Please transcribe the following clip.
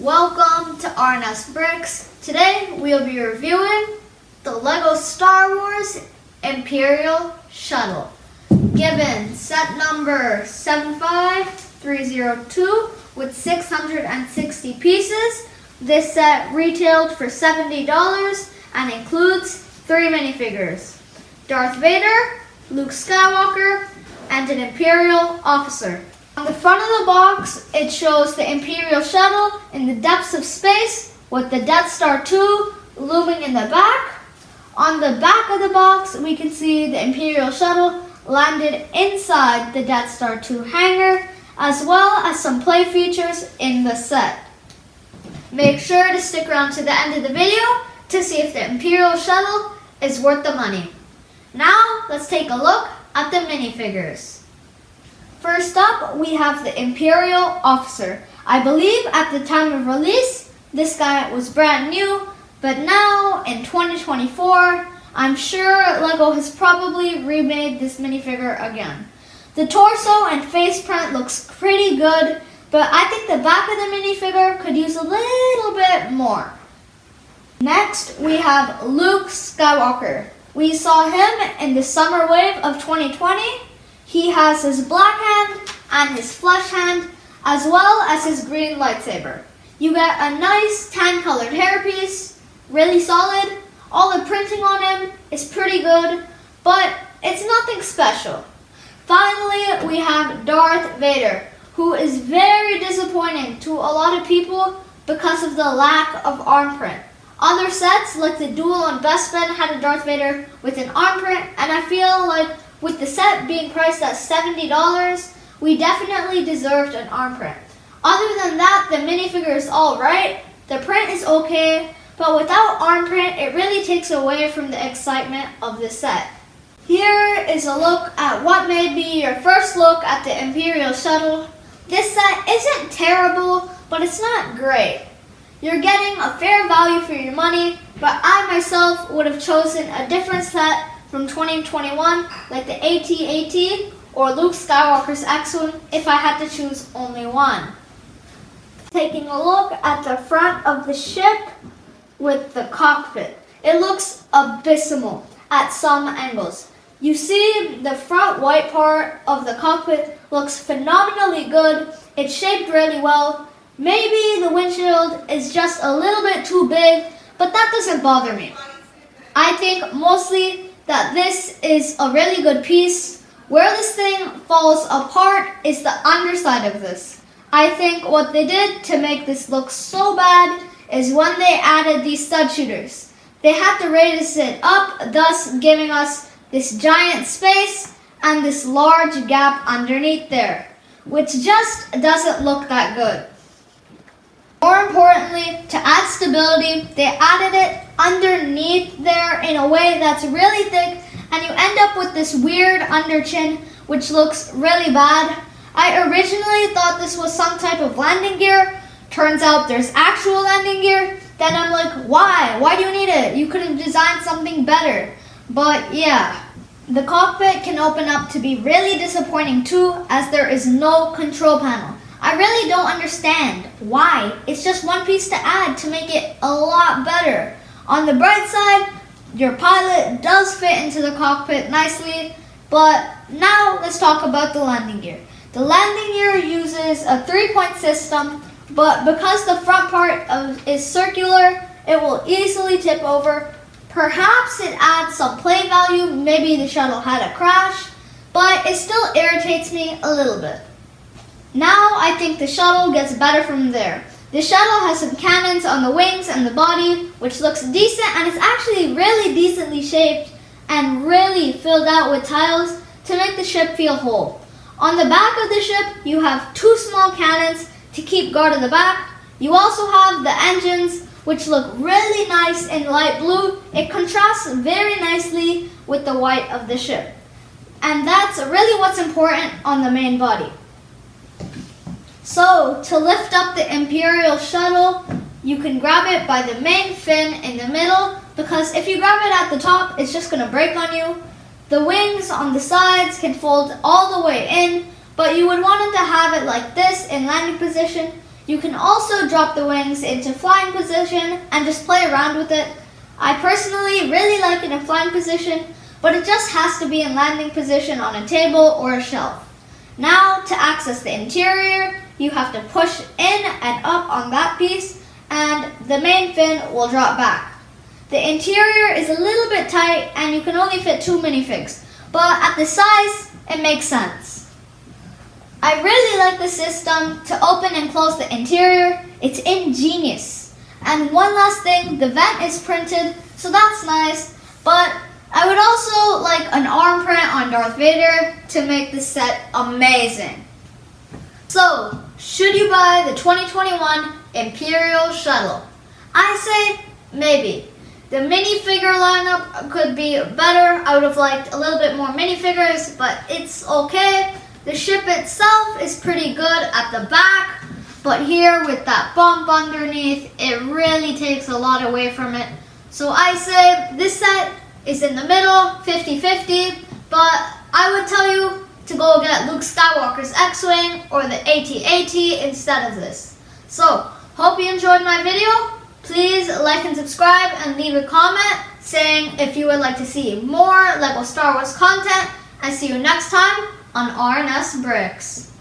Welcome to R&S Bricks. Today we'll be reviewing the LEGO Star Wars Imperial Shuttle. Given set number 75302 with 660 pieces, this set retailed for $70 and includes 3 minifigures: Darth Vader, Luke Skywalker, and an Imperial officer. On the front of the box, it shows the Imperial Shuttle in the depths of space with the Death Star 2 looming in the back. On the back of the box, we can see the Imperial Shuttle landed inside the Death Star 2 hangar, as well as some play features in the set. Make sure to stick around to the end of the video to see if the Imperial Shuttle is worth the money. Now, let's take a look at the minifigures. First up, we have the Imperial Officer. I believe at the time of release, this guy was brand new, but now in 2024, I'm sure LEGO has probably remade this minifigure again. The torso and face print looks pretty good, but I think the back of the minifigure could use a little bit more. Next, we have Luke Skywalker. We saw him in the summer wave of 2020. He has his black hand and his flesh hand, as well as his green lightsaber. You get a nice tan-colored hairpiece, really solid. All the printing on him is pretty good, but it's nothing special. Finally, we have Darth Vader, who is very disappointing to a lot of people because of the lack of arm print. Other sets, like the Duel on Bespin, had a Darth Vader with an arm print, and I feel like with the set being priced at $70, we definitely deserved an arm print. Other than that, the minifigure is alright, the print is okay, but without arm print, it really takes away from the excitement of the set. Here is a look at what may be your first look at the Imperial Shuttle. This set isn't terrible, but it's not great. You're getting a fair value for your money, but I myself would have chosen a different set from 2021, like the AT-AT or Luke Skywalker's X-Wing, if I had to choose only one. Taking a look at the front of the ship with the cockpit. It looks abysmal at some angles. You see the front white part of the cockpit looks phenomenally good. It's shaped really well. Maybe the windshield is just a little bit too big, but that doesn't bother me. I think mostly that this is a really good piece. Where this thing falls apart is the underside of this. I think what they did to make this look so bad is when they added these stud shooters. They had to raise it up, thus giving us this giant space and this large gap underneath there, which just doesn't look that good. More importantly, to add stability, they added it underneath there in a way that's really thick, and you end up with this weird under chin, which looks really bad. I originally thought this was some type of landing gear. Turns out there's actual landing gear. Then I'm like, why? Why do you need it? You could have designed something better. But yeah, the cockpit can open up to be really disappointing too, as there is no control panel. I really don't understand why. It's just one piece to add to make it a lot better. On the bright side, your pilot does fit into the cockpit nicely, but now let's talk about the landing gear. The landing gear uses a 3-point system, but because the front part is circular, it will easily tip over. Perhaps it adds some play value, maybe the shuttle had a crash, but it still irritates me a little bit. Now I think the shuttle gets better from there. The shuttle has some cannons on the wings and the body, which looks decent, and it's actually really decently shaped and really filled out with tiles to make the ship feel whole. On the back of the ship, you have 2 small cannons to keep guard at the back. You also have the engines, which look really nice in light blue. It contrasts very nicely with the white of the ship. And that's really what's important on the main body. So, to lift up the Imperial Shuttle, you can grab it by the main fin in the middle, because if you grab it at the top, it's just going to break on you. The wings on the sides can fold all the way in, but you would want it to have it like this in landing position. You can also drop the wings into flying position and just play around with it. I personally really like it in flying position, but it just has to be in landing position on a table or a shelf. Now, to access the interior, you have to push in and up on that piece, and the main fin will drop back. The interior is a little bit tight and you can only fit 2 minifigs, but at the size, it makes sense. I really like the system to open and close the interior. It's ingenious. And one last thing, the vent is printed, so that's nice, but I would also like an arm print on Darth Vader to make this set amazing. So, should you buy the 2021 Imperial Shuttle? I say maybe. The minifigure lineup could be better. I would have liked a little bit more minifigures, but it's okay. The ship itself is pretty good at the back, but here with that bump underneath, it really takes a lot away from it. So I say this set is in the middle, 50-50, but I would tell you to go get Luke Skywalker's X-Wing or the AT-AT instead of this. So, hope you enjoyed my video. Please like and subscribe and leave a comment saying if you would like to see more LEGO Star Wars content, and see you next time on R&S Bricks.